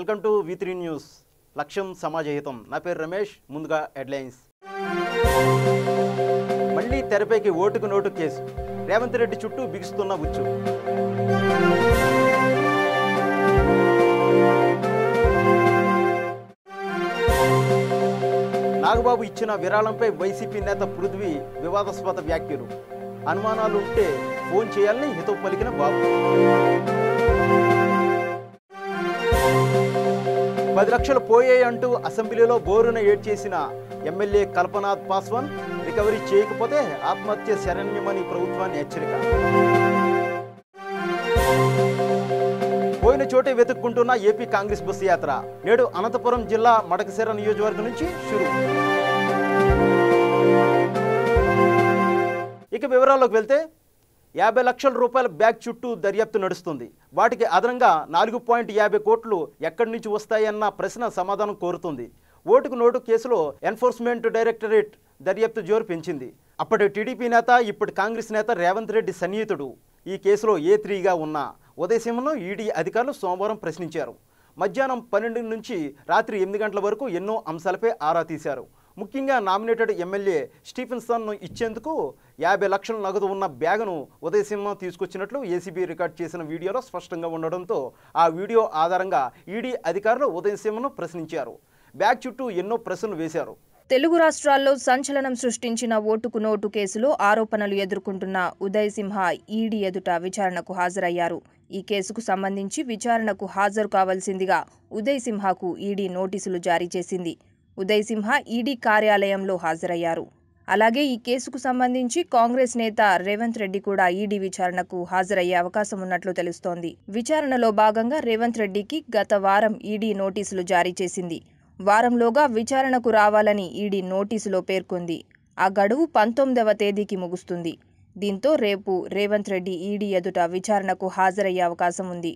Welcome to V3 news. లక్ష్యం సమాజహితం. నా పేరు రమేష్. ముందుగా హెడ్లైన్స్. మళ్ళీ తెరపైకి ఓటుకు నోటు కేసు. రేవంత్ రెడ్డి చుట్టూ బిగుస్తున్న ఉచ్చు. నాగబాబు ఇచ్చిన విరాళంపై వైసీపీ నేత పృథ్వీ వివాదాస్పద వ్యాఖ్యలు. అనుమానాలు ఉంటే ఫోన్ చేయాలని హితవు పలికిన బాబు. 10 లక్షలు పోయాయంటూ అసెంబ్లీలో బోరున ఏడ్చేసిన ఎమ్మెల్యే కల్పనాథ్ పాస్వాన్ రికవరీ చేయకపోతే ఆత్మహత్య శరణ్యమని ప్రభుత్వాన్ని హెచ్చరిక. పోయిన చోటే వెతుక్కుంటున్న ఏపీ కాంగ్రెస్ బస్సు యాత్ర నేడు అనంతపురం జిల్లా మడకశిర నియోజకవర్గం నుంచి షురు. ఇక వివరాల్లోకి వెళ్తే 50 లక్షల రూపాయల బ్యాగ్ చుట్టూ దర్యాప్తు నడుస్తుంది. వాటికి అదనంగా 4.50 కోట్లు ఎక్కడి నుంచి వస్తాయన్న ప్రశ్న సమాధానం కోరుతుంది. ఓటుకు నోటు కేసులో ఎన్ఫోర్స్మెంట్ డైరెక్టరేట్ దర్యాప్తు జోరు పెంచింది. అప్పటి టీడీపీ నేత, ఇప్పటి కాంగ్రెస్ నేత రేవంత్ రెడ్డి సన్నిహితుడు ఈ కేసులో A3గా ఉన్న ఉదయసింహను ఈడీ అధికారులు సోమవారం ప్రశ్నించారు. మధ్యాహ్నం 12 నుంచి రాత్రి 8 గంటల వరకు ఎన్నో అంశాలపై ఆరా తీశారు. ముఖ్యంగా నామినేటెడ్ ఎమ్మెల్యే స్టీఫెన్సన్ను ఇచ్చేందుకు 50 లక్షల నగదు ఉన్న బ్యాగును ఉదయసింహ తీసుకొచ్చినట్లు ఏసీబీ రికార్డ్ చేసిన వీడియోలో స్పష్టంగా ఉండడంతో ఆ వీడియో ఆధారంగా ఈడీ అధికారులు ఉదయసింహను ప్రశ్నించారు. బ్యాగ్ చుట్టూ ఎన్నో ప్రశ్నలు వేశారు. తెలుగు రాష్ట్రాల్లో సంచలనం సృష్టించిన ఓటుకు నోటు కేసులో ఆరోపణలు ఎదుర్కొంటున్న ఉదయసింహ ఈడీ ఎదుట విచారణకు హాజరయ్యారు. ఈ కేసుకు సంబంధించి విచారణకు హాజరు కావాల్సిందిగా ఉదయసింహకు ఈడీ నోటీసులు జారీ చేసింది. ఉదయసింహ ఈడీ కార్యాలయంలో హాజరయ్యారు. అలాగే ఈ కేసుకు సంబంధించి కాంగ్రెస్ నేత రేవంత్ రెడ్డి కూడా ఈడీ విచారణకు హాజరయ్యే అవకాశం ఉన్నట్లు తెలుస్తోంది. విచారణలో భాగంగా రేవంత్ రెడ్డికి గత వారం ఈడీ నోటీసులు జారీ చేసింది. వారంలోగా విచారణకు రావాలని ఈడీ నోటీసులో పేర్కొంది. ఆ గడువు 19వ తేదీకి ముగుస్తుంది. దీంతో రేపు రేవంత్ రెడ్డి ఈడీ ఎదుట విచారణకు హాజరయ్యే అవకాశం ఉంది.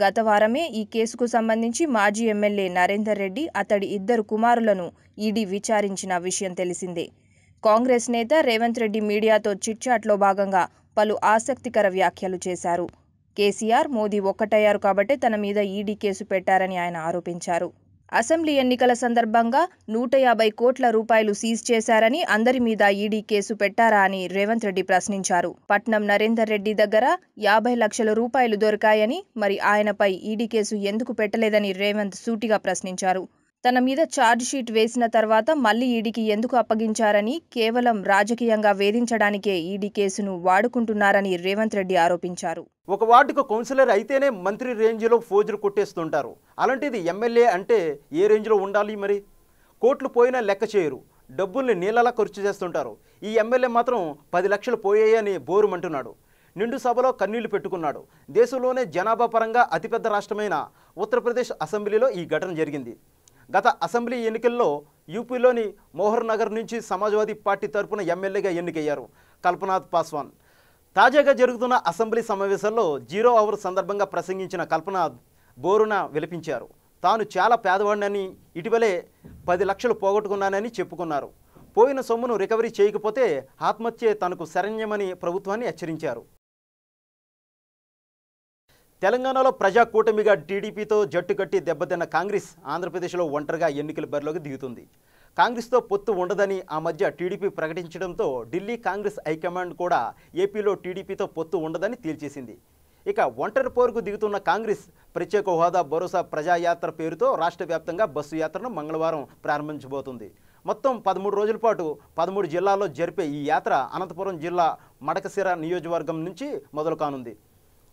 గత వారమే ఈ కేసుకు సంబంధించి మాజీ ఎమ్మెల్యే నరేందర్ రెడ్డి, అతడి 2 కుమారులను ఈడీ విచారించిన విషయం తెలిసిందే. కాంగ్రెస్ నేత రేవంత్ రెడ్డి మీడియాతో చిట్చాట్లో భాగంగా పలు ఆసక్తికర వ్యాఖ్యలు చేశారు. కేసీఆర్, మోదీ ఒక్కటయ్యారు కాబట్టే తన మీద ఈడీ కేసు పెట్టారని ఆయన ఆరోపించారు. అసెంబ్లీ ఎన్నికల సందర్భంగా 150 కోట్ల రూపాయలు సీజ్ చేశారని, అందరి మీద ఈడీ కేసు పెట్టారా అని రేవంత్ రెడ్డి ప్రశ్నించారు. పట్నం నరేందర్ రెడ్డి దగ్గర 50 లక్షల రూపాయలు దొరికాయని, మరి ఆయనపై ఈడీ కేసు ఎందుకు పెట్టలేదని రేవంత్ సూటిగా ప్రశ్నించారు. తన మీద ఛార్జ్ షీట్ వేసిన తర్వాత మళ్లీ ఈడీకి ఎందుకు అప్పగించారని, కేవలం రాజకీయంగా వేధించడానికే ఈడీ కేసును వాడుకుంటున్నారని రేవంత్ రెడ్డి ఆరోపించారు. ఒక వార్డుకు కౌన్సిలర్ అయితేనే మంత్రి రేంజ్లో ఫోజులు కొట్టేస్తుంటారు. అలాంటిది ఎమ్మెల్యే అంటే ఏ రేంజ్లో ఉండాలి? మరి కోట్లు పోయినా లెక్క చేయరు, డబ్బుల్ని నీళ్ళలా ఖర్చు చేస్తుంటారు. ఈ ఎమ్మెల్యే మాత్రం 10 లక్షలు పోయాయని బోరుమంటున్నాడు. నిండు సభలో కన్నీళ్లు పెట్టుకున్నాడు. దేశంలోనే జనాభా పరంగా అతిపెద్ద రాష్ట్రమైన ఉత్తరప్రదేశ్ అసెంబ్లీలో ఈ ఘటన జరిగింది. గత అసెంబ్లీ ఎన్నికల్లో యూపీలోని మోహర్ నగర్ నుంచి సమాజ్వాదీ పార్టీ తరపున ఎమ్మెల్యేగా ఎన్నికయ్యారు కల్పనాథ్ పాస్వాన్. తాజాగా జరుగుతున్న అసెంబ్లీ సమావేశాల్లో 0 అవర్ సందర్భంగా ప్రసంగించిన కల్పనాథ్ బోరున విలపించారు. తాను చాలా పేదవాడినని, ఇటీవలే 10 లక్షలు పోగొట్టుకున్నానని చెప్పుకున్నారు. పోయిన సొమ్మును రికవరీ చేయకపోతే ఆత్మహత్యే తనకు శరణ్యమని ప్రభుత్వాన్ని హెచ్చరించారు. తెలంగాణలో ప్రజా కూటమిగా టీడీపీతో జట్టు కట్టి దెబ్బతిన్న కాంగ్రెస్ ఆంధ్రప్రదేశ్లో ఒంటరిగా ఎన్నికల బరిలోకి దిగుతుంది. కాంగ్రెస్తో పొత్తు ఉండదని ఆ మధ్య టీడీపీ ప్రకటించడంతో ఢిల్లీ కాంగ్రెస్ హైకమాండ్ కూడా ఏపీలో టీడీపీతో పొత్తు ఉండదని తేల్చేసింది. ఇక ఒంటరి పోరుకు దిగుతున్న కాంగ్రెస్ ప్రత్యేక హోదా భరోసా ప్రజాయాత్ర పేరుతో రాష్ట్ర వ్యాప్తంగా బస్సు యాత్రను మంగళవారం ప్రారంభించబోతుంది. మొత్తం 13 రోజుల పాటు 13 జిల్లాల్లో జరిపే ఈ యాత్ర అనంతపురం జిల్లా మడకశిర నియోజకవర్గం నుంచి మొదలు కానుంది.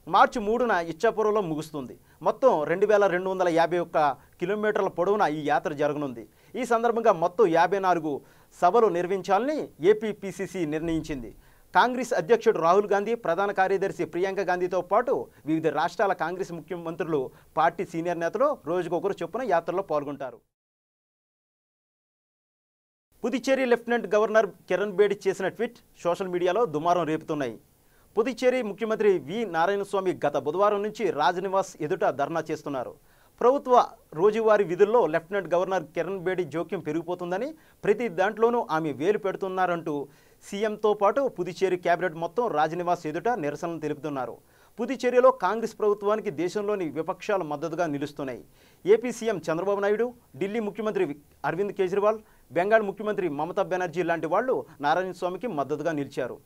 మార్చి 3న ఇచ్చాపురంలో ముగుస్తుంది. మొత్తం 2251 కిలోమీటర్ల పొడవున ఈ యాత్ర జరగనుంది. ఈ సందర్భంగా మొత్తం 54 సభలు నిర్వహించాలని ఏపీపీసీసీ నిర్ణయించింది. కాంగ్రెస్ అధ్యక్షుడు రాహుల్ గాంధీ, ప్రధాన కార్యదర్శి ప్రియాంక గాంధీతో పాటు వివిధ రాష్ట్రాల కాంగ్రెస్ ముఖ్యమంత్రులు, పార్టీ సీనియర్ నేతలు రోజుకొకరు చొప్పున యాత్రలో పాల్గొంటారు. పుదుచ్చేరి లెఫ్టినెంట్ గవర్నర్ కిరణ్ బేడి చేసిన ట్వీట్ సోషల్ మీడియాలో దుమారం రేపుతున్నాయి. పుదుచ్చేరి ముఖ్యమంత్రి వి నారాయణస్వామి గత బుధవారం నుంచి రాజ్నివాస్ ఎదుట ధర్నా చేస్తున్నారు. ప్రభుత్వ రోజువారీ విధుల్లో లెఫ్టినెంట్ గవర్నర్ కిరణ్ బేడి జోక్యం పెరిగిపోతుందని, ప్రతి దాంట్లోనూ ఆమె వేలు పెడుతున్నారంటూ సీఎంతో పాటు పుదుచ్చేరి కేబినెట్ మొత్తం రాజ్నివాస్ ఎదుట నిరసనలు తెలుపుతున్నారు. పుదుచ్చేరిలో కాంగ్రెస్ ప్రభుత్వానికి దేశంలోని విపక్షాలు మద్దతుగా నిలుస్తున్నాయి. ఏపీ సీఎం చంద్రబాబు నాయుడు, ఢిల్లీ ముఖ్యమంత్రి అరవింద్ కేజ్రీవాల్, బెంగాల్ ముఖ్యమంత్రి మమతా బెనర్జీ లాంటి వాళ్ళు నారాయణ స్వామికి మద్దతుగా నిలిచారు.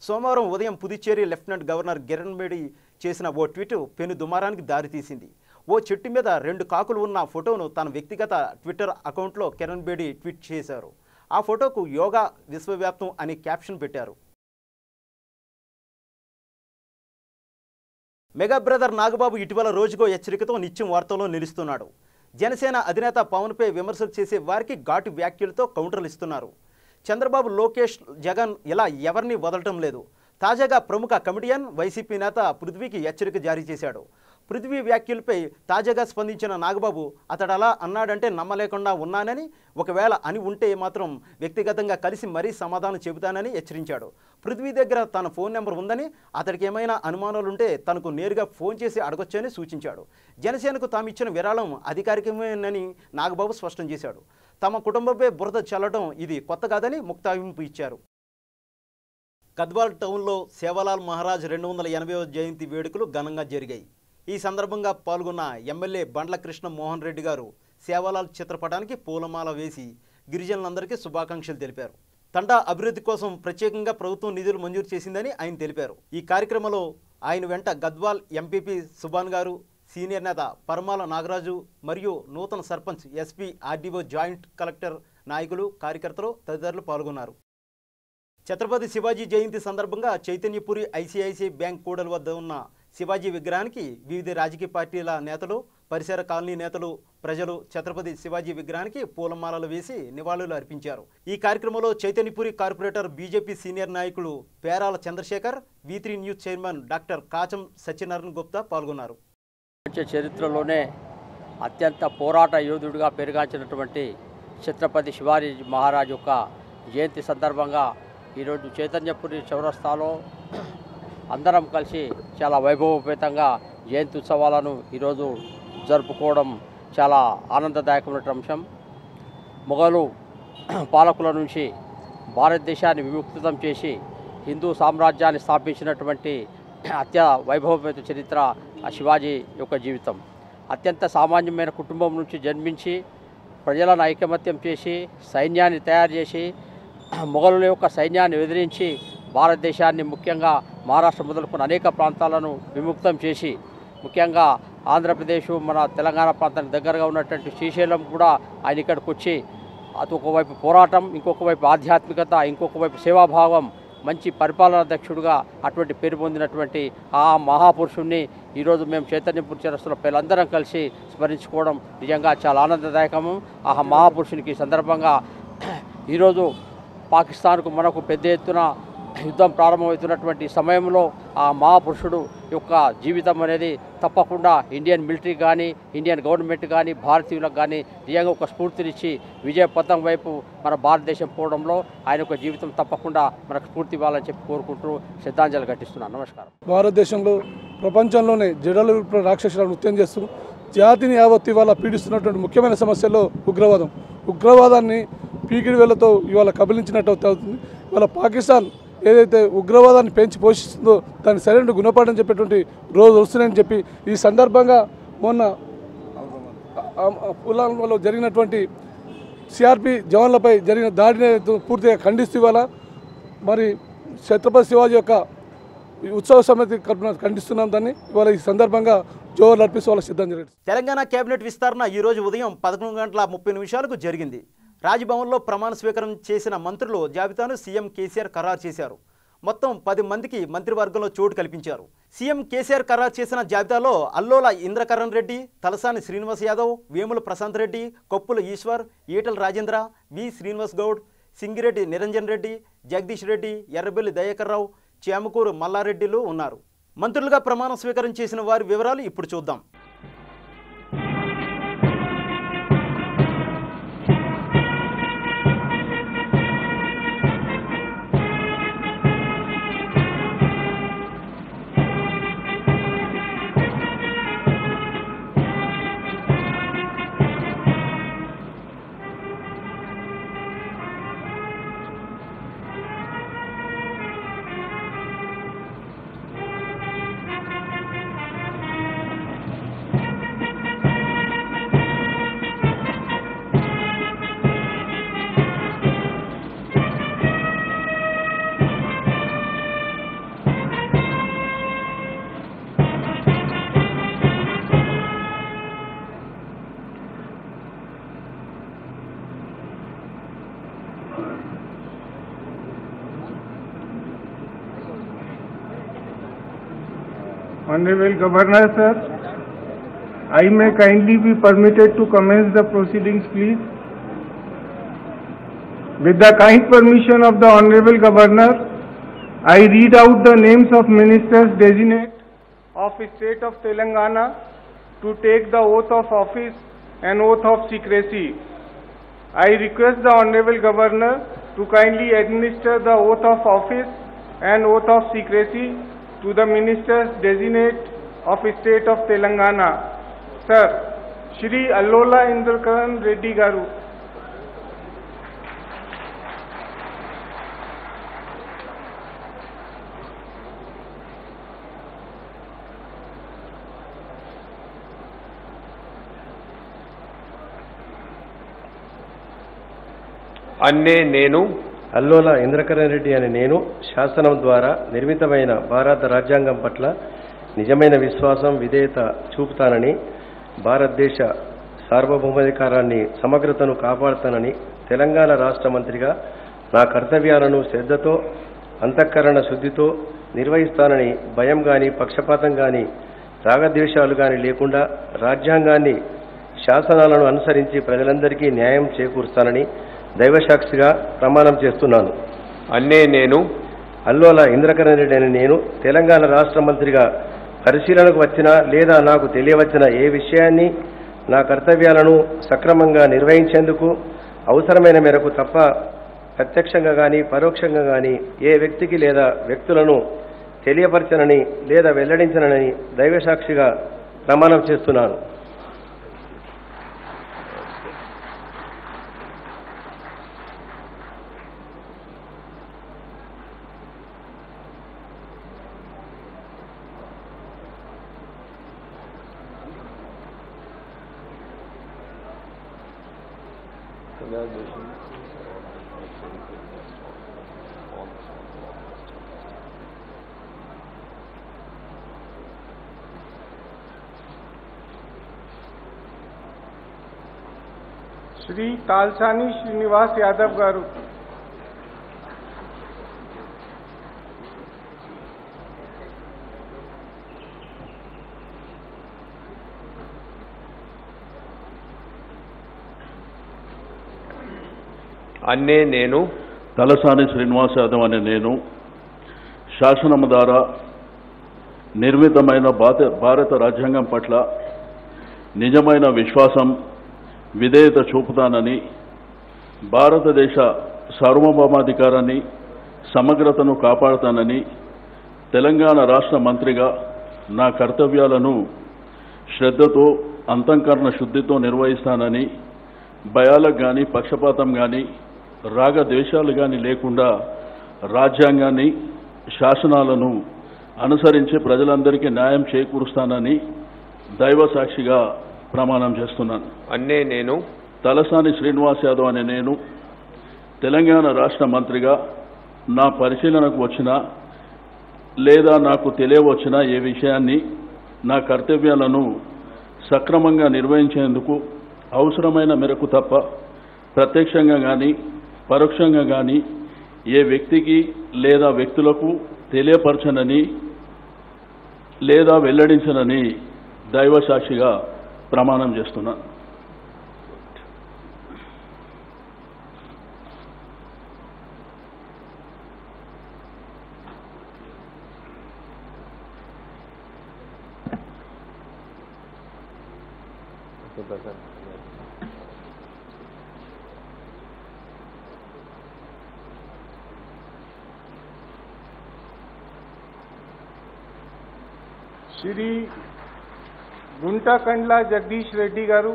సోమవారం ఉదయం పుదుచ్చేరి లెఫ్టినెంట్ గవర్నర్ కిరణ్ బేడి చేసిన ఓ ట్వీట్ పెను దుమారానికి దారితీసింది. ఓ చెట్టు మీద 2 కాకులు ఉన్న ఫోటోను తన వ్యక్తిగత ట్విట్టర్ అకౌంట్లో కిరణ్ బేడి ట్వీట్ చేశారు. ఆ ఫోటోకు యోగా విశ్వవ్యాప్తం అని క్యాప్షన్ పెట్టారు. మెగా బ్రదర్ నాగబాబు ఇటీవల రోజుకో హెచ్చరికతో నిత్యం వార్తల్లో నిలుస్తున్నాడు. జనసేన అధినేత పవన్పై విమర్శలు చేసే వారికి ఘాటు వ్యాఖ్యలతో కౌంటర్లు ఇస్తున్నారు. చంద్రబాబు, లోకేష్, జగన్ ఇలా ఎవరిని వదలటం లేదు. తాజాగా ప్రముఖ కమెడియన్, వైసీపీ నేత పృథ్వీకి హెచ్చరిక జారీ చేశాడు. పృథ్వీ వ్యాఖ్యలపై తాజాగా స్పందించిన నాగబాబు అతడు అలా అన్నాడంటే నమ్మలేకుండా ఉన్నానని, ఒకవేళ అని ఉంటే మాత్రం వ్యక్తిగతంగా కలిసి మరీ సమాధానం చెబుతానని హెచ్చరించాడు. పృథ్వీ దగ్గర తన ఫోన్ నెంబర్ ఉందని, అతడికి ఏమైనా అనుమానాలుంటే తనకు నేరుగా ఫోన్ చేసి అడగొచ్చని సూచించాడు. జనసేనకు తాము ఇచ్చిన విరాళం అధికారికమేనని నాగబాబు స్పష్టం చేశాడు. తమ కుటుంబంపై బురద చల్లడం ఇది కొత్త కాదని ముక్తాయింపు ఇచ్చారు. గద్వాల్ టౌన్లో సేవాలాల్ మహారాజ్ 280వ జయంతి వేడుకలు ఘనంగా జరిగాయి. ఈ సందర్భంగా పాల్గొన్న ఎమ్మెల్యే బండ్ల కృష్ణ మోహన్ రెడ్డి గారు సేవాలాల్ చిత్రపటానికి పూలమాల వేసి గిరిజనులందరికీ శుభాకాంక్షలు తెలిపారు. తండా అభివృద్ధి కోసం ప్రత్యేకంగా ప్రభుత్వం నిధులు మంజూరు చేసిందని ఆయన తెలిపారు. ఈ కార్యక్రమంలో ఆయన వెంట గద్వాల్ ఎంపీపీ సుభాన్ గారు, సీనియర్ నేత పరమాల నాగరాజు మరియు నూతన sarpanch, SP, RDO, joint collector, నాయకులు, కార్యకర్తలు తదితరులు పాల్గొన్నారు. ఛత్రపతి శివాజీ జయంతి సందర్భంగా చైతన్యపురి ఐసిఐసిఐ బ్యాంక్ కూడలి వద్ద ఉన్న శివాజీ విగ్రహానికి వివిధ రాజకీయ పార్టీల నేతలు, పరిసర కాలనీ నేతలు, ప్రజలు ఛత్రపతి శివాజీ విగ్రహానికి పూలమాలలు వేసి నివాళులు అర్పించారు. ఈ కార్యక్రమంలో చైతన్యపురి కార్పొరేటర్, బీజేపీ సీనియర్ నాయకులు Perala Chandrashekar, V3 news chairman doctor Kacham Satyanarayana Gupta పాల్గొన్నారు. చరిత్రలోనే అత్యంత పోరాట యోధుడిగా పెరుగాంచినటువంటి ఛత్రపతి శివాజీ మహారాజ్ యొక్క జయంతి సందర్భంగా ఈరోజు చైతన్యపురి చౌరస్తాలో అందరం కలిసి చాలా వైభవోపేతంగా జయంతి ఉత్సవాలను ఈరోజు జరుపుకోవడం చాలా ఆనందదాయకమైన అంశం. మొఘలు పాలకుల నుంచి భారతదేశాన్ని విముక్తం చేసి హిందూ సామ్రాజ్యాన్ని స్థాపించినటువంటి వైభవోపేత చరిత్ర ఆ శివాజీ యొక్క జీవితం. అత్యంత సామాన్యమైన కుటుంబం నుంచి జన్మించి ప్రజలను ఐకమత్యం చేసి సైన్యాన్ని తయారు చేసి మొఘలుల యొక్క సైన్యాన్ని ఎదిరించి భారతదేశాన్ని ముఖ్యంగా మహారాష్ట్ర మొదలుకున్న అనేక ప్రాంతాలను విముక్తం చేసి ముఖ్యంగా ఆంధ్రప్రదేశ్, మన తెలంగాణ ప్రాంతానికి దగ్గరగా ఉన్నటువంటి శ్రీశైలం కూడా ఆయన ఇక్కడికి వచ్చి అటు ఒకవైపు పోరాటం, ఇంకొక వైపు ఆధ్యాత్మికత, ఇంకొక వైపు సేవాభావం, మంచి పరిపాలనాధ్యక్షుడిగా అటువంటి పేరు పొందినటువంటి ఆ మహాపురుషుణ్ణి ఈరోజు మేము చైతన్యపురి చౌరస్తాలో పిల్లలందరం కలిసి స్మరించుకోవడం నిజంగా చాలా ఆనందదాయకము. ఆ మహాపురుషునికి సందర్భంగా ఈరోజు పాకిస్తాన్కు మనకు పెద్ద ఎత్తున యుద్ధం ప్రారంభమవుతున్నటువంటి సమయంలో ఆ మహాపురుషుడు యొక్క జీవితం అనేది తప్పకుండా ఇండియన్ మిలిటరీ కానీ, ఇండియన్ గవర్నమెంట్ కానీ, భారతీయులకు కానీ నిజంగా ఒక స్ఫూర్తినిచ్చి విజయ పథం వైపు మన భారతదేశం పోవడంలో ఆయన యొక్క జీవితం తప్పకుండా మనకు స్ఫూర్తి ఇవ్వాలని చెప్పి కోరుకుంటూ శ్రద్ధాంజలి ఘటిస్తున్నాను. నమస్కారం. భారతదేశంలో ప్రపంచంలోనే జడలు రాక్షసులను నృత్యం చేస్తూ జాతిని యావత్తు ఇవాళ పీడిస్తున్నటువంటి ముఖ్యమైన సమస్యల్లో ఉగ్రవాదాన్ని పీకిడి వేళ్లతో ఇవాళ కబలించినట్టు అవుతుంది. ఇవాళ పాకిస్తాన్ ఏదైతే ఉగ్రవాదాన్ని పెంచి పోషిస్తుందో దాన్ని సరైన గుణపాఠం చెప్పేటువంటి రోజు వస్తున్నాయని చెప్పి ఈ సందర్భంగా మొన్న పుల్వామాలో జరిగినటువంటి సిఆర్పి జవాన్లపై జరిగిన దాడిని పూర్తిగా ఖండిస్తూ ఇవాళ మరి ఛత్రపతి శివాజీ యొక్క ఉత్సవ సమితి ఖండిస్తున్నాం. దాన్ని ఇవాళ ఈ సందర్భంగా జోహార్లు అర్పిస్తూ వాళ్ళకి సిద్ధం జరిగింది. తెలంగాణ కేబినెట్ విస్తరణ ఈరోజు ఉదయం 11:30 జరిగింది. రాజ్భవన్లో ప్రమాణ స్వీకారం చేసిన మంత్రుల జాబితాను సీఎం కేసీఆర్ ఖరారు చేశారు. మొత్తం 10 మందికి మంత్రివర్గంలో చోటు కల్పించారు. సీఎం కేసీఆర్ ఖరారు చేసిన జాబితాలో అల్లోల ఇంద్రకరణ్ రెడ్డి, తలసాని శ్రీనివాస్ యాదవ్, వేముల ప్రశాంత్ రెడ్డి, కొప్పుల ఈశ్వర్, ఈటల రాజేంద్ర, వి శ్రీనివాస్ గౌడ్, సింగిరెడ్డి నిరంజన్ రెడ్డి, జగదీష్ రెడ్డి, ఎర్రబెల్లి దయాకర్ రావు, చేమకూరు మల్లారెడ్డిలు ఉన్నారు. మంత్రులుగా ప్రమాణ స్వీకారం చేసిన వారి వివరాలు ఇప్పుడు చూద్దాం. Honorable Governor, sir, I may kindly be permitted to commence the proceedings, please. With the kind permission of the Honorable Governor, I read out the names of ministers designate of State of Telangana to take the oath of office and oath of secrecy. I request the Honorable Governor to kindly administer the oath of office and oath of secrecy to the ministers designate of State of Telangana. Sir, Shri Allola Indrakaran Reddy Garu. అన్నే నేను అల్లోల ఇంద్రకరణ్ రెడ్డి అనే నేను శాసనం ద్వారా నిర్మితమైన భారత రాజ్యాంగం పట్ల నిజమైన విశ్వాసం విధేయత చూపుతానని భారతదేశ సార్వభౌమాధికారాన్ని సమగ్రతను కాపాడుతానని తెలంగాణ రాష్ట్ర మంత్రిగా నా కర్తవ్యాలను శ్రద్ధతో అంతఃకరణ శుద్ధితో నిర్వహిస్తానని భయం గాని పక్షపాతం గాని రాగద్వేషాలు గాని లేకుండా రాజ్యాంగాన్ని శాసనాలను అనుసరించి ప్రజలందరికీ న్యాయం చేకూరుస్తానని దైవసాక్షిగా ప్రమాణం చేస్తున్నాను. అన్నే నేను అల్లోల ఇంద్రకరణ్ రెడ్డి అని నేను తెలంగాణ రాష్ట్ర మంత్రిగా పరిశీలనకు వచ్చిన లేదా నాకు తెలియవచ్చిన ఏ విషయాన్ని నా కర్తవ్యాలను సక్రమంగా నిర్వహించేందుకు అవసరమైన మేరకు తప్ప ప్రత్యక్షంగా కానీ పరోక్షంగా కానీ ఏ వ్యక్తికి లేదా వ్యక్తులను తెలియపరచనని లేదా వెల్లడించనని దైవసాక్షిగా ప్రమాణం చేస్తున్నాను. Shri Talsani Srinivas Yadav Garu. అన్నే నేను తలసాని శ్రీనివాస్ యాదవ్ అనే నేను శాసనము ద్వారా నిర్మితమైన భారత రాజ్యాంగం పట్ల నిజమైన విశ్వాసం విధేయత చూపుతానని భారతదేశ సార్వభౌమాధికారాన్ని సమగ్రతను కాపాడుతానని తెలంగాణ రాష్ట్ర మంత్రిగా నా కర్తవ్యాలను శ్రద్ధతో అంతఃకరణ శుద్ధితో నిర్వహిస్తానని భయాలకు కానీ పక్షపాతం కానీ రాగద్వేషాలు కానీ లేకుండా రాజ్యాంగాన్ని శాసనాలను అనుసరించి ప్రజలందరికీ న్యాయం చేకూరుస్తానని దైవ సాక్షిగా ప్రమాణం చేస్తున్నాను. అన్నే నేను తలసాని శ్రీనివాస్ యాదవ్ అనే నేను తెలంగాణ రాష్ట్ర మంత్రిగా నా పరిశీలనకు వచ్చిన లేదా నాకు తెలియవచ్చిన ఏ విషయాన్ని నా కర్తవ్యాలను సక్రమంగా నిర్వహించేందుకు అవసరమైన మేరకు తప్ప ప్రత్యక్షంగా కానీ పరోక్షంగా కానీ ఏ వ్యక్తికి లేదా వ్యక్తులకు తెలియపరచనని లేదా వెల్లడించనని దైవ సాక్షిగా ప్రమాణం చేస్తున్నాను. Shri Gunta Kandla Jagdish Reddy Garu.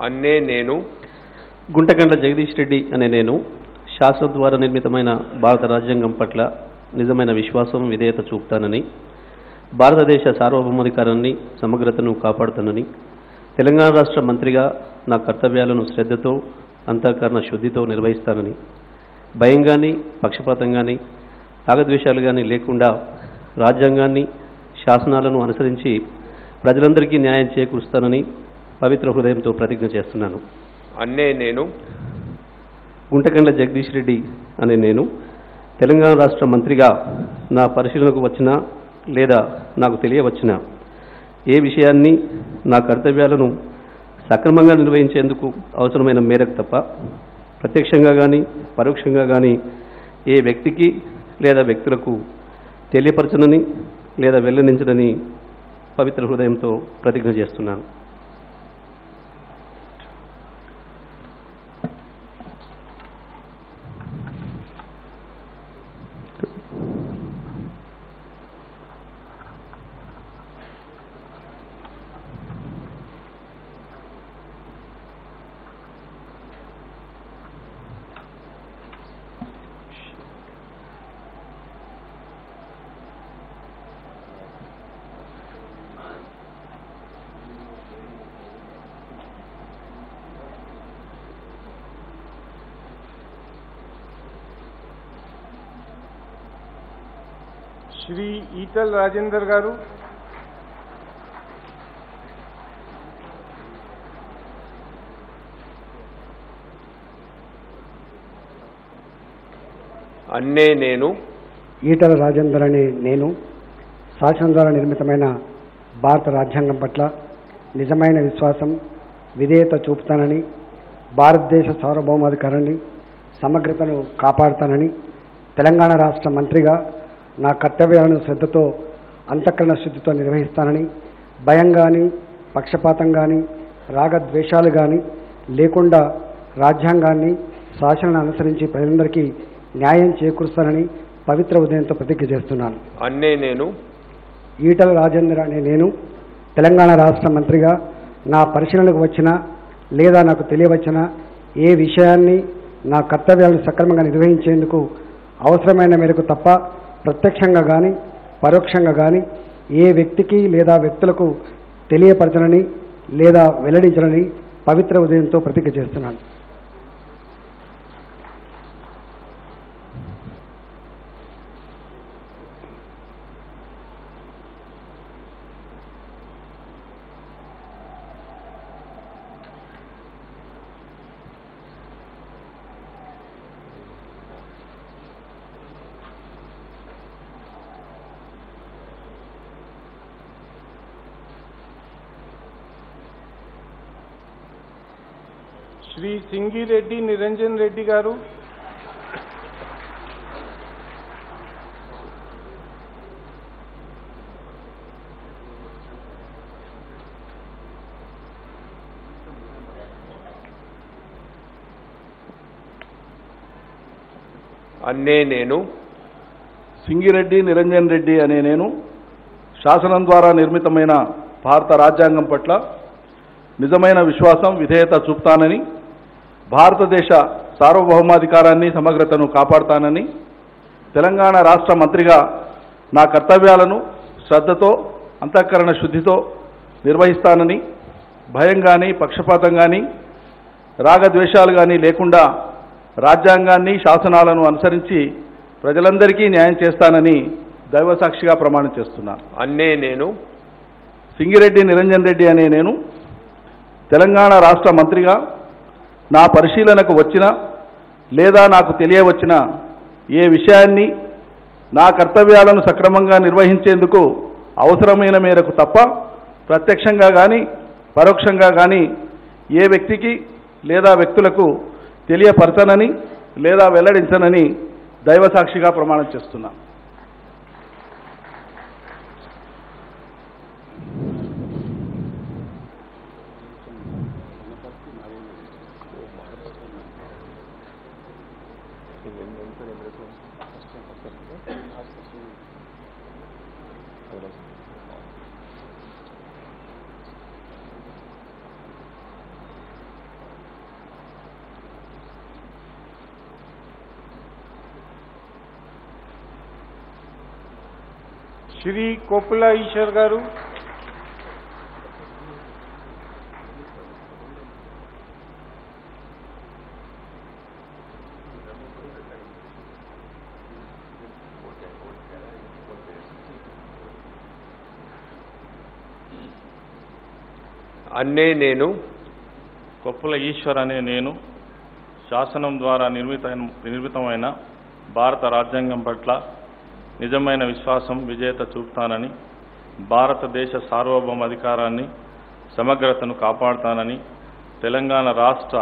అన్నే నేను గుంటకండ్ల జగదీష్ రెడ్డి అనే నేను శాసనం ద్వారా నిర్మితమైన భారత రాజ్యాంగం పట్ల నిజమైన విశ్వాసం విధేయత చూపుతానని భారతదేశ సార్వభౌమాధికారాన్ని సమగ్రతను కాపాడుతానని తెలంగాణ రాష్ట్ర మంత్రిగా నా కర్తవ్యాలను శ్రద్ధతో అంతఃకరణ శుద్ధితో నిర్వహిస్తానని భయం కానీ పక్షపాతం కానీ రాగద్వేషాలు కానీ లేకుండా రాజ్యాంగాన్ని శాసనాలను అనుసరించి ప్రజలందరికీ న్యాయం చేకూరుస్తానని పవిత్ర హృదయంతో ప్రతిజ్ఞ చేస్తున్నాను. అన్నే నేను గుంటకండ్ల జగదీష్ రెడ్డి అనే నేను తెలంగాణ రాష్ట్ర మంత్రిగా నా పరిశీలనకు వచ్చినా లేదా నాకు తెలియవచ్చినా ఏ విషయాన్ని నా కర్తవ్యాలను సక్రమంగా నిర్వహించేందుకు అవసరమైన మేరకు తప్ప ప్రత్యక్షంగా కానీ పరోక్షంగా కానీ ఏ వ్యక్తికి లేదా వ్యక్తులకు తెలియపరచనని లేదా వెల్లడించనని పవిత్ర హృదయంతో ప్రతిజ్ఞ చేస్తున్నాను. श्री ईटल राजेंद्र गारू, అన్నే నేను ఈటల రాజేందర్ అనే నేను శాసనం ద్వారా నిర్మితమైన భారత రాజ్యాంగం పట్ల నిజమైన విశ్వాసం విధేయత చూపుతానని, భారతదేశ సార్వభౌమాధికారాన్ని సమగ్రతను కాపాడుతానని, తెలంగాణ రాష్ట్ర మంత్రిగా నా కర్తవ్యాలను శ్రద్ధతో అంతఃకరణ శుద్ధితో నిర్వహిస్తానని, భయం కానీ పక్షపాతం కానీ రాగద్వేషాలు కానీ లేకుండా రాజ్యాంగాన్ని శాసనాన్ని అనుసరించి ప్రజలందరికీ న్యాయం చేకూరుస్తానని పవిత్ర ఉదయంతో ప్రతిజ్ఞ చేస్తున్నాను. అన్నే నేను ఈటల రాజేందర్ అనే నేను తెలంగాణ రాష్ట్ర మంత్రిగా నా పరిశీలనకు వచ్చిన లేదా నాకు తెలియవచ్చిన ఏ విషయాన్ని నా కర్తవ్యాలను సక్రమంగా నిర్వహించేందుకు అవసరమైన మేరకు తప్ప ప్రత్యక్షంగా కానీ పరోక్షంగా కానీ ఏ వ్యక్తికి లేదా వ్యక్తులకు తెలియపరచనని లేదా వెల్లడించనని పవిత్ర ఉదయంతో ప్రతిజ్ఞ చేస్తున్నాను. श्री सिंगी रेड्डी निरंजन रेड्डी गारू, అన్నే నేను సింగిరెడ్డి నిరంజన్ రెడ్డి అనే నేను శాసనం ద్వారా నిర్మితమైన భారత రాజ్యాంగం పట్ల నిజమైన విశ్వాసం విధేయత చూపుతానని, భారతదేశ సార్వభౌమాధికారాన్ని సమగ్రతను కాపాడుతానని, తెలంగాణ రాష్ట్ర మంత్రిగా నా కర్తవ్యాలను శ్రద్ధతో అంతఃకరణ శుద్ధితో నిర్వహిస్తానని, భయం కానీ పక్షపాతం కానీ రాగద్వేషాలు కానీ లేకుండా రాజ్యాంగాన్ని శాసనాలను అనుసరించి ప్రజలందరికీ న్యాయం చేస్తానని దైవసాక్షిగా ప్రమాణం చేస్తున్నాను. అన్నే నేను సింగిరెడ్డి నిరంజన్ రెడ్డి అనే నేను తెలంగాణ రాష్ట్ర మంత్రిగా నా పరిశీలనకు వచ్చిన లేదా నాకు తెలియవచ్చిన ఏ విషయాన్ని నా కర్తవ్యాలను సక్రమంగా నిర్వహించేందుకు అవసరమైన మేరకు తప్ప ప్రత్యక్షంగా కానీ పరోక్షంగా కానీ ఏ వ్యక్తికి లేదా వ్యక్తులకు తెలియపరచనని లేదా వెల్లడించనని దైవసాక్షిగా ప్రమాణం చేస్తున్నాను. श्री कोपुला ईश्वर गारू, అన్నే నేను కొప్పుల ఈశ్వర్ అనే నేను శాసనం ద్వారా నిర్మితమైన భారత రాజ్యాంగం పట్ల నిజమైన విశ్వాసం విధేయత చూపుతానని, భారతదేశ సార్వభౌమాధికారాన్ని సమగ్రతను కాపాడుతానని, తెలంగాణ రాష్ట్ర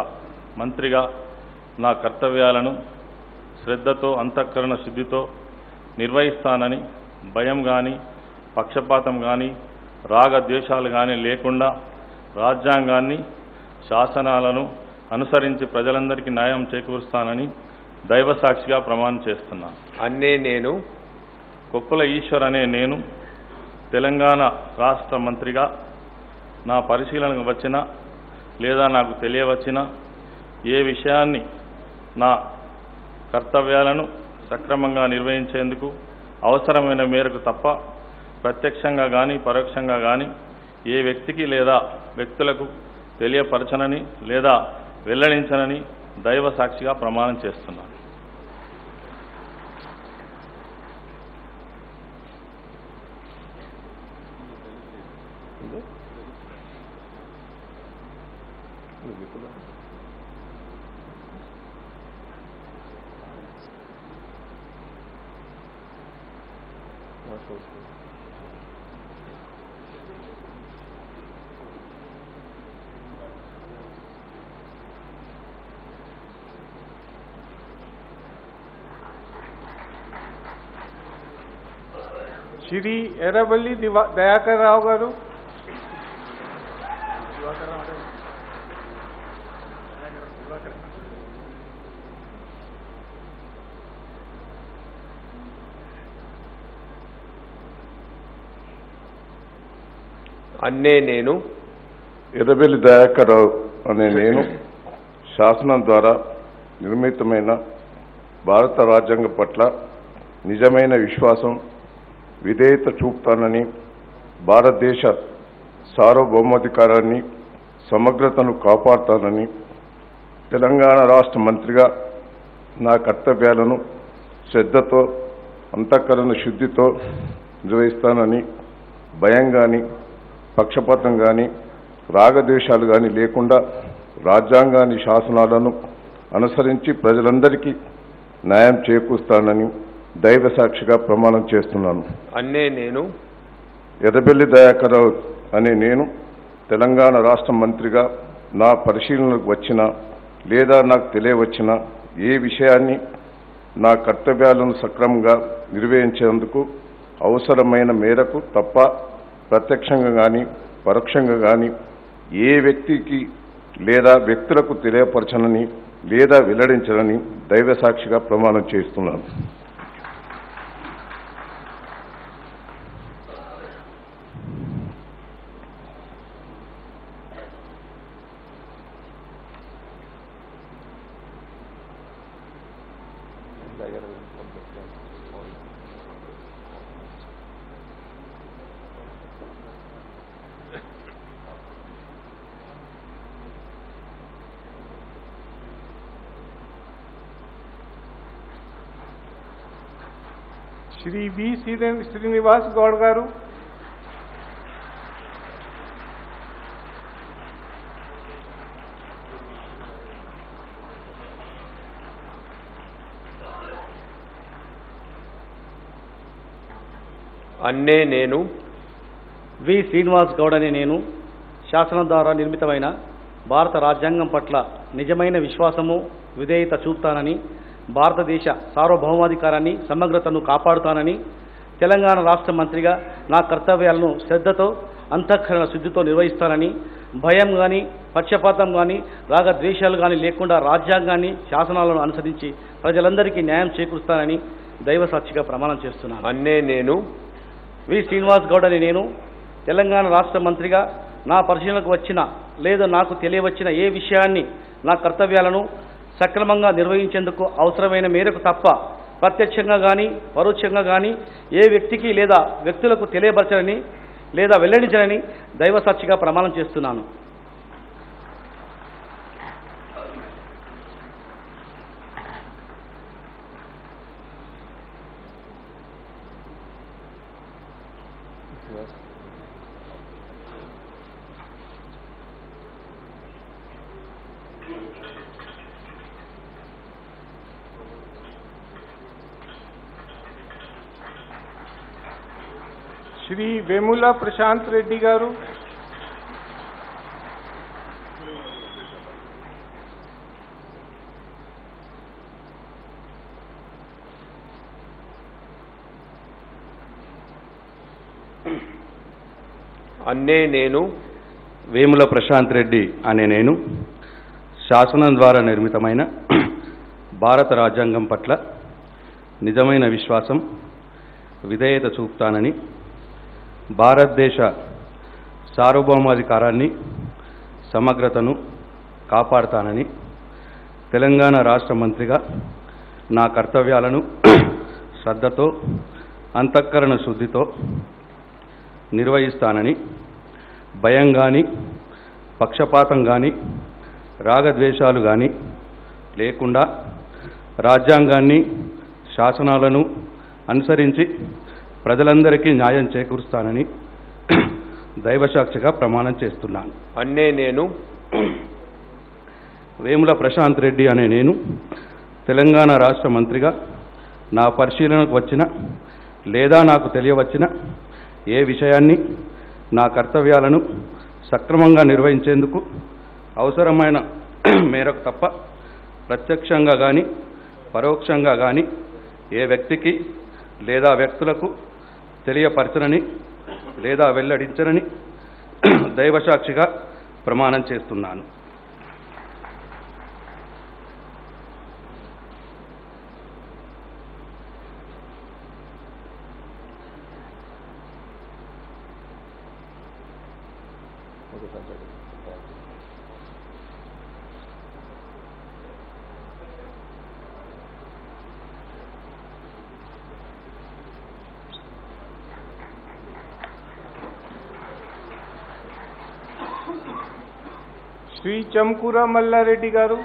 మంత్రిగా నా కర్తవ్యాలను శ్రద్ధతో అంతఃకరణ శుద్ధితో నిర్వహిస్తానని, భయం కానీ పక్షపాతం కానీ రాగద్వేషాలు కానీ లేకుండా రాజ్యాంగాన్ని శాసనాలను అనుసరించి ప్రజలందరికీ న్యాయం చేకూరుస్తానని దైవసాక్షిగా ప్రమాణం చేస్తున్నాను. అన్నే నేను కొప్పుల ఈశ్వర్ అనే నేను తెలంగాణ రాష్ట్ర మంత్రిగా నా పరిశీలనకు వచ్చిన లేదా నాకు తెలియవచ్చిన ఏ విషయాన్ని నా కర్తవ్యాలను సక్రమంగా నిర్వహించేందుకు అవసరమైన మేరకు తప్ప ప్రత్యక్షంగా కానీ పరోక్షంగా కానీ ఏ వ్యక్తికి లేదా వ్యక్తులకు తెలియపరచనని లేదా వెల్లడించనని దైవ సాక్షిగా ప్రమాణం చేస్తున్నాను. శ్రీ ఎర్రబెల్లి దయాకర్ రావు గారు, అన్నే నేను ఎర్రబెల్లి దయాకర్ రావు అనే నేను శాసనం ద్వారా నిర్మితమైన భారత రాజ్యాంగం పట్ల నిజమైన విశ్వాసం విధేయత చూపుతానని, భారతదేశ సార్వభౌమాధికారాన్ని సమగ్రతను కాపాడుతానని, తెలంగాణ రాష్ట్ర మంత్రిగా నా కర్తవ్యాలను శ్రద్ధతో అంతఃకరణ శుద్ధితో నిర్వహిస్తానని, భయం కానీ పక్షపాతం కానీ రాగద్వేషాలు కానీ లేకుండా రాజ్యాంగాన్ని శాసనాలను అనుసరించి ప్రజలందరికీ న్యాయం చేకూరుస్తానని దైవ సాక్షిగా ప్రమాణం చేస్తున్నాను. అన్నే నేను ఎర్రబెల్లి దయాకర్ రావు అనే నేను తెలంగాణ రాష్ట్ర మంత్రిగా నా పరిశీలనకు వచ్చిన లేదా నాకు తెలియవచ్చిన ఏ విషయాన్ని నా కర్తవ్యాలను సక్రమంగా నిర్వహించేందుకు అవసరమైన మేరకు తప్ప ప్రత్యక్షంగా కానీ పరోక్షంగా కానీ ఏ వ్యక్తికి లేదా వ్యక్తులకు తెలియపరచనని లేదా వెల్లడించనని దైవ సాక్షిగా ప్రమాణం చేస్తున్నాను. శ్రీ వి శ్రీనివాస్ గౌడ్ గారు, అన్నే నేను వి శ్రీనివాస్ గౌడ్ అనే నేను శాసనం ద్వారా నిర్మితమైన భారత రాజ్యాంగం పట్ల నిజమైన విశ్వాసము విధేయత చూపుతానని, భారతదేశ సార్వభౌమాధికారాన్ని సమగ్రతను కాపాడుతానని, తెలంగాణ రాష్ట్ర మంత్రిగా నా కర్తవ్యాలను శ్రద్ధతో అంతఃకరణ శుద్ధితో నిర్వహిస్తానని, భయం కానీ పక్షపాతం కానీ రాగద్వేషాలు కానీ లేకుండా రాజ్యాంగాన్ని శాసనాలను అనుసరించి ప్రజలందరికీ న్యాయం చేకూరుస్తానని దైవ సాక్షిగా ప్రమాణం చేస్తున్నాను. అన్నే నేను వి శ్రీనివాస్ గౌడ్ అని నేను తెలంగాణ రాష్ట్ర మంత్రిగా నా పరిశీలనకు వచ్చిన లేదా నాకు తెలియవచ్చిన ఏ విషయాన్ని నా కర్తవ్యాలను సక్రమంగా నిర్వహించేందుకు అవసరమైన మేరకు తప్ప ప్రత్యక్షంగా కానీ పరోక్షంగా కానీ ఏ వ్యక్తికి లేదా వ్యక్తులకు తెలియపరచనని లేదా వెల్లడించనని దైవ సాక్షిగా ప్రమాణం చేస్తున్నాను. Shri Vemula Prashant Reddy Garu, అన్నే నేను వేముల ప్రశాంత్ రెడ్డి అనే నేను శాసనం ద్వారా నిర్మితమైన భారత రాజ్యాంగం పట్ల నిజమైన విశ్వాసం విధేయత చూపుతానని భారతదేశ సార్వభౌమాధికారాన్ని సమగ్రతను కాపాడుతానని తెలంగాణ రాష్ట్ర మంత్రిగా నా కర్తవ్యాలను శ్రద్ధతో అంతఃకరణ శుద్ధితో నిర్వహిస్తానని భయం కానీ పక్షపాతం కానీ రాగద్వేషాలు కానీ లేకుండా రాజ్యాంగాన్ని శాసనాలను అనుసరించి ప్రజలందరికీ న్యాయం చేకూరుస్తానని దైవసాక్షిగా ప్రమాణం చేస్తున్నాను. అన్నే నేను వేముల ప్రశాంత్ రెడ్డి అనే నేను తెలంగాణ రాష్ట్ర మంత్రిగా నా పరిశీలనకు వచ్చిన లేదా నాకు తెలియవచ్చిన ఏ విషయాన్ని నా కర్తవ్యాలను సక్రమంగా నిర్వహించేందుకు అవసరమైన మేరకు తప్ప ప్రత్యక్షంగా కానీ పరోక్షంగా కానీ ఏ వ్యక్తికి లేదా వ్యక్తులకు తెలియపరచనని లేదా వెల్లడించనని దైవసాక్షిగా ప్రమాణం చేస్తున్నాను. Shri Chamkura Malla Reddy Garu,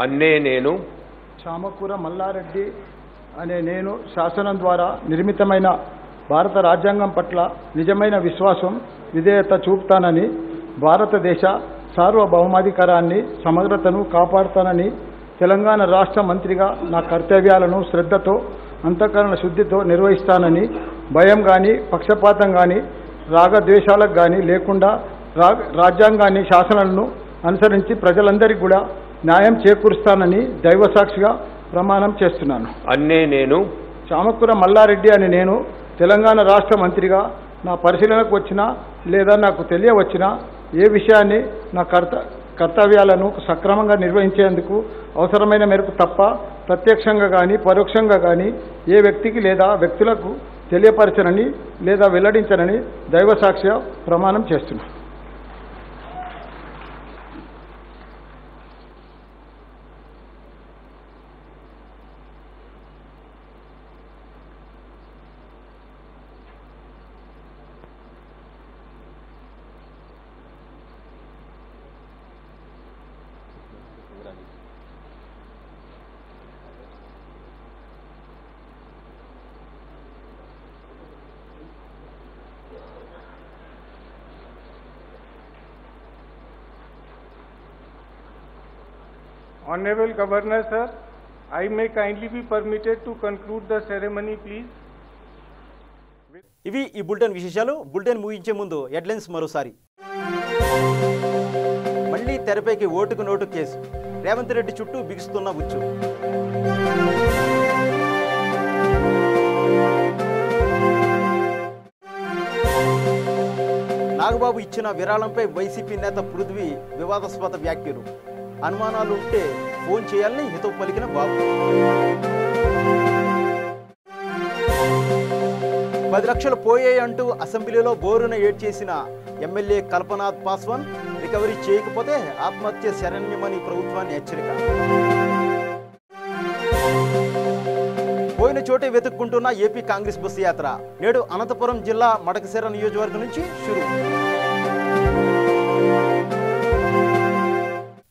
అన్నే నేను చామకూర మల్లారెడ్డి అనే నేను శాసనం ద్వారా నిర్మితమైన భారత రాజ్యాంగం పట్ల నిజమైన విశ్వాసం విధేయత చూపుతానని భారతదేశ సార్వభౌమాధికారాన్ని సమగ్రతను కాపాడుతానని తెలంగాణ రాష్ట్ర మంత్రిగా నా కర్తవ్యాలను శ్రద్ధతో అంతఃకరణ శుద్ధితో నిర్వహిస్తానని భయం కానీ పక్షపాతం కానీ రాగద్వేషాలకు కానీ లేకుండా రాజ్యాంగాన్ని శాసనాలను అనుసరించి ప్రజలందరికీ కూడా న్యాయం చేకూరుస్తానని దైవసాక్షిగా ప్రమాణం చేస్తున్నాను. అన్నే నేను చామకూర మల్లారెడ్డి అని నేను తెలంగాణ రాష్ట్ర మంత్రిగా నా పరిశీలనకు వచ్చిన లేదా నాకు తెలియవచ్చిన ఏ విషయాన్ని నా కర్తవ్యాలను సక్రమంగా నిర్వహించేందుకు అవసరమైన మేరకు తప్ప ప్రత్యక్షంగా కానీ పరోక్షంగా కానీ ఏ వ్యక్తికి లేదా వ్యక్తులకు తెలియపరచనని లేదా వెల్లడించనని దైవసాక్షిగా ప్రమాణం చేస్తున్నాను. Honorable Governor Sir, I may kindly be permitted to conclude the ceremony please. ఇవి ఈ బులెటిన్ విశేషాలు. బులెటిన్ ముగించే ముందు హెడ్లైన్స్ మరోసారి. మళ్ళీ తెరపైకి ఓటుకు నోటు కేసు, రేవంత్ రెడ్డి చుట్టూ బిగుస్తున్న ఉచ్చు. నాగబాబు ఇచ్చిన విరాళంపై వైసీపీ నేత పృథ్వీ వివాదాస్పద వ్యాఖ్యలు. అనుమానాలుంటే ఫోన్ చేయాలని హితవు పలికిన బాబు. 10 లక్షలు పోయాయంటూ అసెంబ్లీలో బోరున ఏడ్చేసిన ఎమ్మెల్యే కల్పనాథ్ పాస్వాన్, రికవరీ చేయకపోతే ఆత్మహత్య శరణ్యమని ప్రభుత్వాన్ని హెచ్చరిక. పోయిన చోటే వెతుక్కుంటున్న ఏపీ కాంగ్రెస్ బస్సు యాత్ర నేడు అనంతపురం జిల్లా మడకశిర నియోజకవర్గం నుంచి షురు.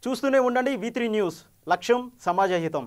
చూస్తూనే ఉండండి V3 న్యూస్. లక్ష్యం సమాజ హితం.